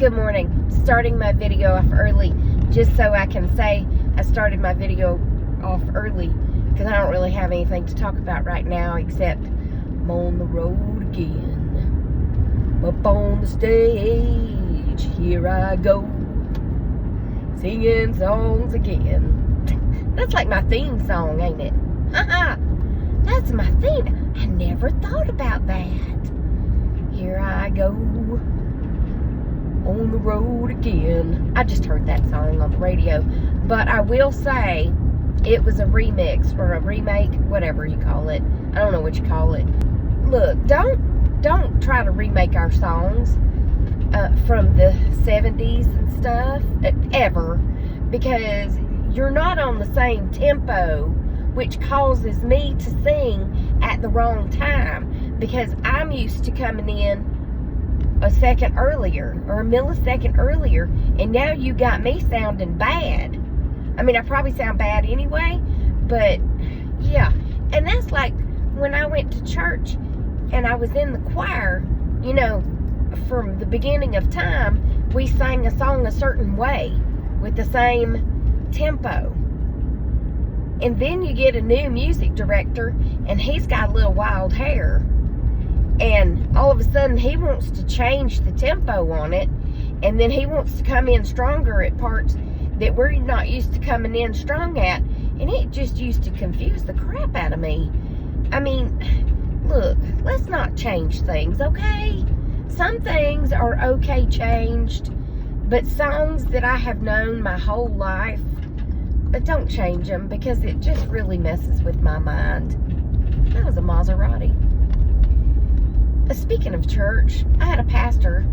Good morning. Starting my video off early just so I can say I started my video off early because I don't really have anything to talk about right now except I'm on the road again. Up on the stage, here I go, singing songs again. That's like my theme song, ain't it? Haha, that's my theme. I never thought about that. Here I go, on the road again. I just heard that song on the radio, but I will say it was a remix or a remake, whatever you call it. I don't know what you call it. Look, don't try to remake our songs from the 70s and stuff ever, because you're not on the same tempo, which causes me to sing at the wrong time, because I'm used to coming in a second earlier or a millisecond earlier, and now you got me sounding bad. I mean, I probably sound bad anyway, but yeah. And that's like when I went to church and I was in the choir, you know, from the beginning of time, we sang a song a certain way with the same tempo. And then you get a new music director and he's got a little wild hair. And all of a sudden, he wants to change the tempo on it. And then he wants to come in stronger at parts that we're not used to coming in strong at. And it just used to confuse the crap out of me. I mean, look, let's not change things, okay? Some things are okay changed. But songs that I have known my whole life, but don't change them, because it just really messes with my mind. That was a Maserati. Speaking of church, I had a pastor.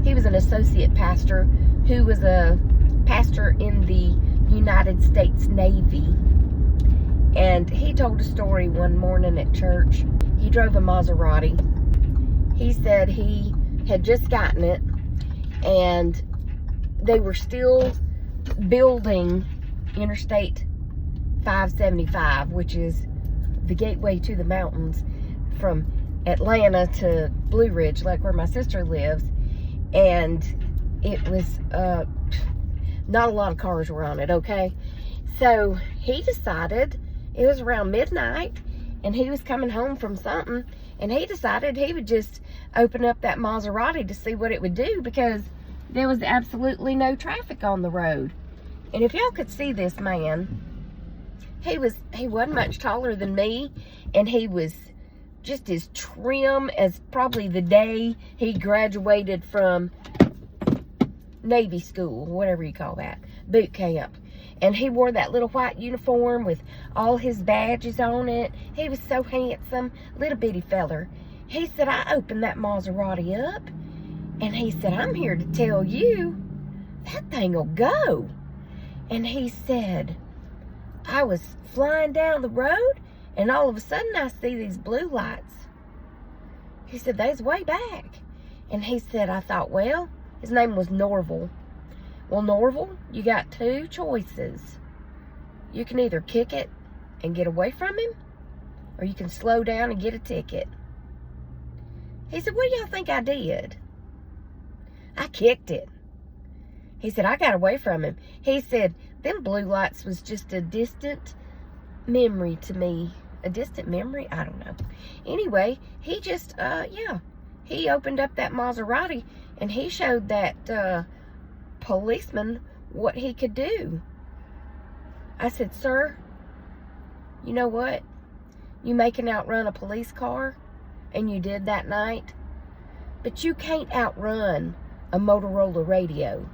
He was an associate pastor who was a pastor in the United States Navy. And he told a story one morning at church. He drove a Maserati. He said he had just gotten it and they were still building Interstate 575, which is the gateway to the mountains from Atlanta to Blue Ridge, like where my sister lives. And it was not a lot of cars were on it, okay? So he decided, it was around midnight and he was coming home from something, and he decided he would just open up that Maserati to see what it would do, because there was absolutely no traffic on the road. And if y'all could see this man, he wasn't much taller than me, and he was just as trim as probably the day he graduated from Navy school, whatever you call that, boot camp. And he wore that little white uniform with all his badges on it. He was so handsome, little bitty feller. He said, I opened that Maserati up, and he said, I'm here to tell you that thing will go. And he said, I was flying down the road, and all of a sudden I see these blue lights. He said, they's way back. And he said, I thought, well, his name was Norval. Well, Norval, you got two choices. You can either kick it and get away from him, or you can slow down and get a ticket. He said, what do y'all think I did? I kicked it. He said, I got away from him. He said, them blue lights was just a distant memory to me. A distant memory? I don't know. Anyway, he just, he opened up that Maserati and he showed that policeman what he could do. I said, sir, you know what? You may can outrun a police car, and you did that night, but you can't outrun a Motorola radio.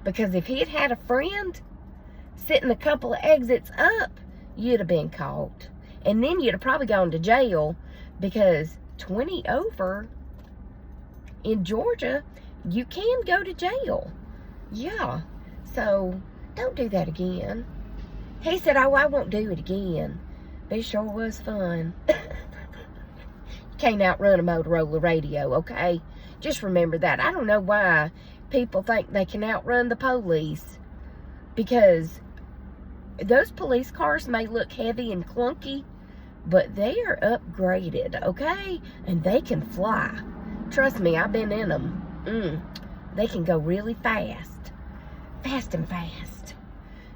Because if he'd had a friend sitting a couple of exits up, you'd have been caught. And then you'd have probably gone to jail, because 20 over in Georgia, you can go to jail. Yeah. So don't do that again. He said, oh, I won't do it again. But it sure was fun. You can't outrun a Motorola radio, okay? Just remember that. I don't know why people think they can outrun the police, because those police cars may look heavy and clunky, but they are upgraded, okay? And they can fly. Trust me, I've been in them. They can go really fast. Fast and fast.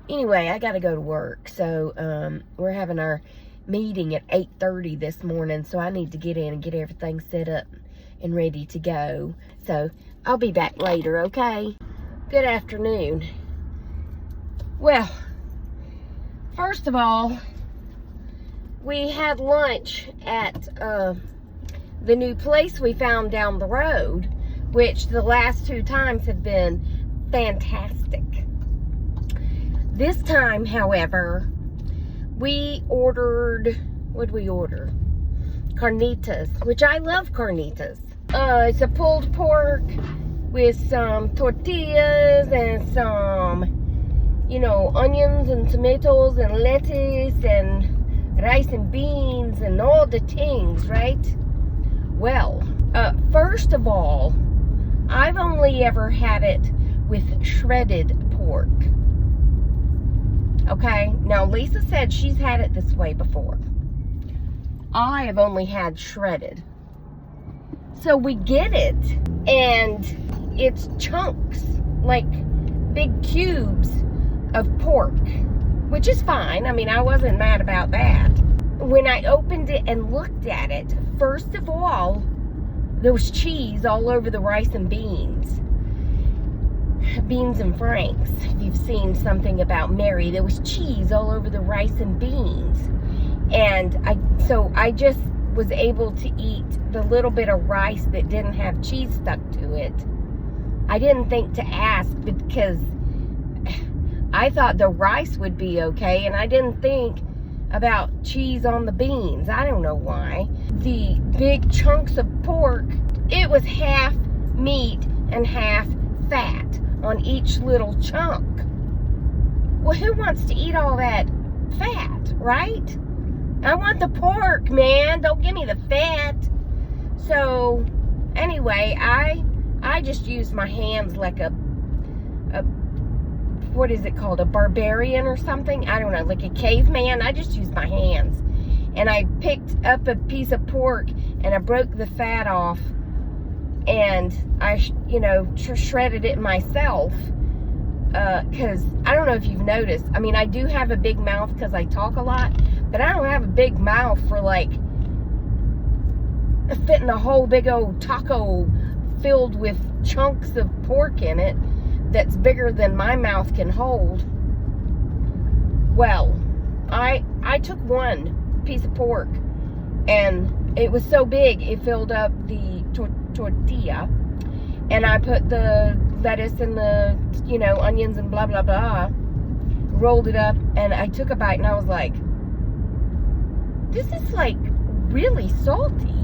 Anyway, I got to go to work. So, we're having our meeting at 8:30 this morning. So, I need to get in and get everything set up and ready to go. So, I'll be back later, okay? Good afternoon. Well, first of all, we had lunch at the new place we found down the road, which the last 2 times have been fantastic. This time, however, we ordered, what did we order? Carnitas, which I love carnitas. It's a pulled pork with some tortillas and some, you know, onions and tomatoes and lettuce and rice and beans and all the things, right? Well, first of all, I've only ever had it with shredded pork. Okay, now Lisa said she's had it this way before. I have only had shredded. So we get it, and it's chunks, like big cubes of pork, which is fine. I mean, I wasn't mad about that. When I opened it and looked at it, first of all, there was cheese all over the rice and beans. Beans and Franks. If you've seen something about Mary, there was cheese all over the rice and beans. And so I just was able to eat the little bit of rice that didn't have cheese stuck to it. I didn't think to ask because I thought the rice would be okay, and I didn't think about cheese on the beans. I don't know why. The big chunks of pork, it was half meat and half fat on each little chunk. Well, who wants to eat all that fat, right? I want the pork, man. Don't give me the fat. So, anyway, I just used my hands like a what is it called? A barbarian or something? I don't know, like a caveman. I just used my hands. And I picked up a piece of pork and I broke the fat off. And I, you know, shredded it myself. Because I don't know if you've noticed. I mean, I do have a big mouth because I talk a lot. But I don't have a big mouth for like fitting a whole big old taco filled with chunks of pork in it that's bigger than my mouth can hold. Well, I took one piece of pork and it was so big it filled up the tortilla, and I put the lettuce and the, you know, onions and blah blah blah, rolled it up, and I took a bite and I was like, this is like really salty.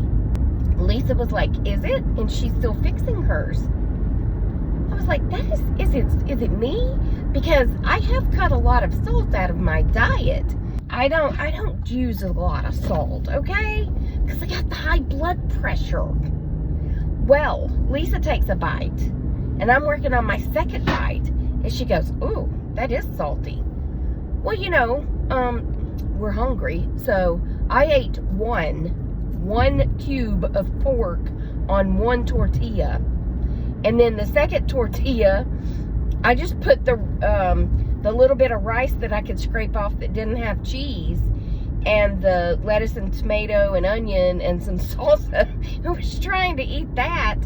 Lisa was like, is it? And she's still fixing hers. I was like, is it me? Because I have cut a lot of salt out of my diet. I don't use a lot of salt, okay? Because I got the high blood pressure. Well, Lisa takes a bite, and I'm working on my second bite, and she goes, ooh, that is salty. Well, you know, we're hungry, so I ate one cube of pork on one tortilla. And then the second tortilla, I just put the little bit of rice that I could scrape off that didn't have cheese, and the lettuce and tomato and onion and some salsa. I was trying to eat that.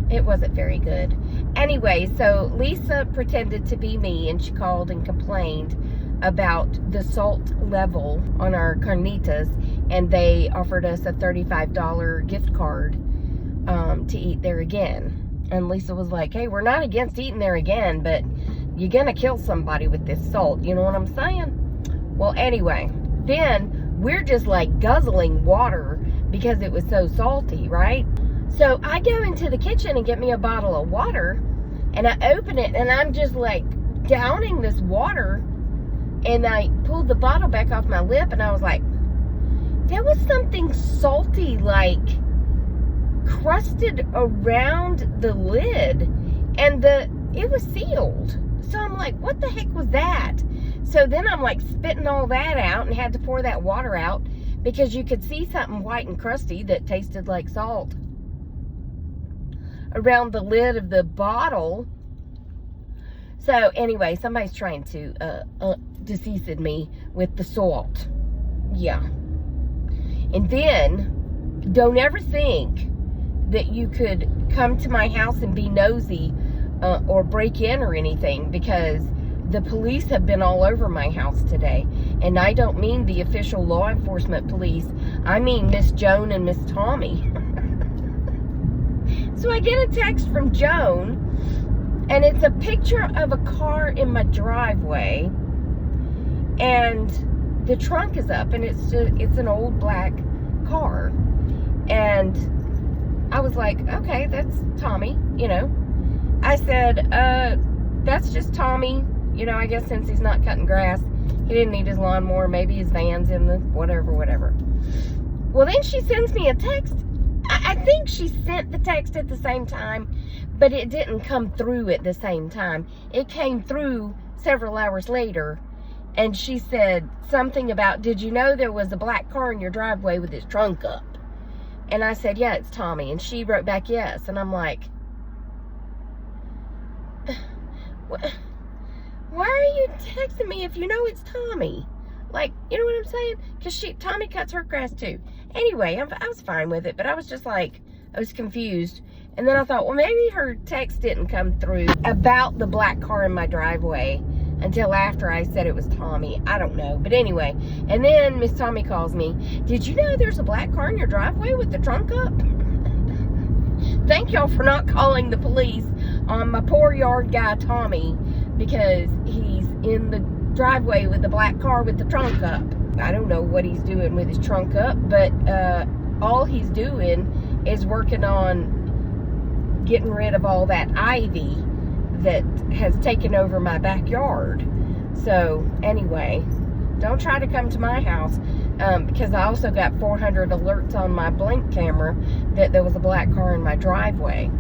It wasn't very good. Anyway, so Lisa pretended to be me, and she called and complained about the salt level on our carnitas, and they offered us a $35 gift card to eat there again. And Lisa was like, hey, we're not against eating there again, but you're gonna kill somebody with this salt, you know what I'm saying? Well, anyway, then we're just like guzzling water because it was so salty, right? So I go into the kitchen and get me a bottle of water, and I open it, and I'm just like downing this water, and I pulled the bottle back off my lip, and I was like, there was something salty, like crusted around the lid, and it was sealed. So I'm like, what the heck was that? So then I'm like spitting all that out and had to pour that water out because you could see something white and crusty that tasted like salt. around the lid of the bottle. So anyway, somebody's trying to decease me with the salt. Yeah. And then, don't ever think that you could come to my house and be nosy or break in or anything, because the police have been all over my house today. And I don't mean the official law enforcement police. I mean Miss Joan and Miss Tommy. So I get a text from Joan, and it's a picture of a car in my driveway, and the trunk is up, and it's an old black car. And I was like, okay, that's Tommy, you know. I said, that's just Tommy. You know, I guess since he's not cutting grass, he didn't need his lawnmower. Maybe his van's in the whatever. Well, then she sends me a text. I think she sent the text at the same time, but it didn't come through at the same time. It came through several hours later, and she said something about, did you know there was a black car in your driveway with its trunk up? And I said, yeah, it's Tommy. And she wrote back, yes. And I'm like, what? Why are you texting me if you know it's Tommy? Like, you know what I'm saying? Because Tommy cuts her grass too. Anyway, I was fine with it, but I was just like, I was confused. And then I thought, well, maybe her text didn't come through about the black car in my driveway until after I said it was Tommy. I don't know. But anyway, and then Miss Tommy calls me. Did you know there's a black car in your driveway with the trunk up? Thank y'all for not calling the police on my poor yard guy, Tommy, because he's in the driveway with the black car with the trunk up. I don't know what he's doing with his trunk up, but all he's doing is working on getting rid of all that ivy that has taken over my backyard. So anyway, don't try to come to my house, because I also got 400 alerts on my Blink camera that there was a black car in my driveway.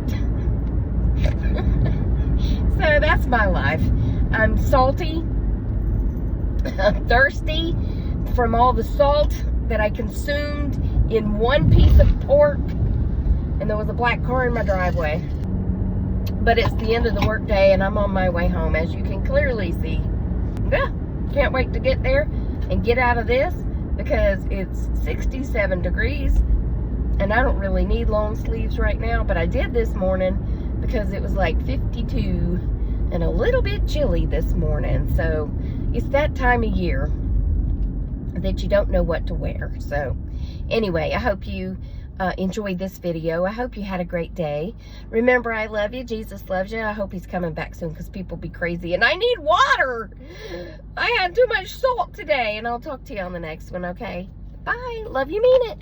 So that's my life. I'm salty, I'm thirsty from all the salt that I consumed in one piece of pork, and there was a black car in my driveway. But it's the end of the workday, and I'm on my way home, as you can clearly see. Yeah, can't wait to get there and get out of this, because it's 67 degrees, and I don't really need long sleeves right now, but I did this morning because it was like 52 and a little bit chilly this morning. So it's that time of year that you don't know what to wear. So anyway, I hope you enjoyed this video. I hope you had a great day. Remember, I love you. Jesus loves you. I hope he's coming back soon, because people be crazy, and I need water. I had too much salt today, and I'll talk to you on the next one, okay? Bye. Love you, mean it.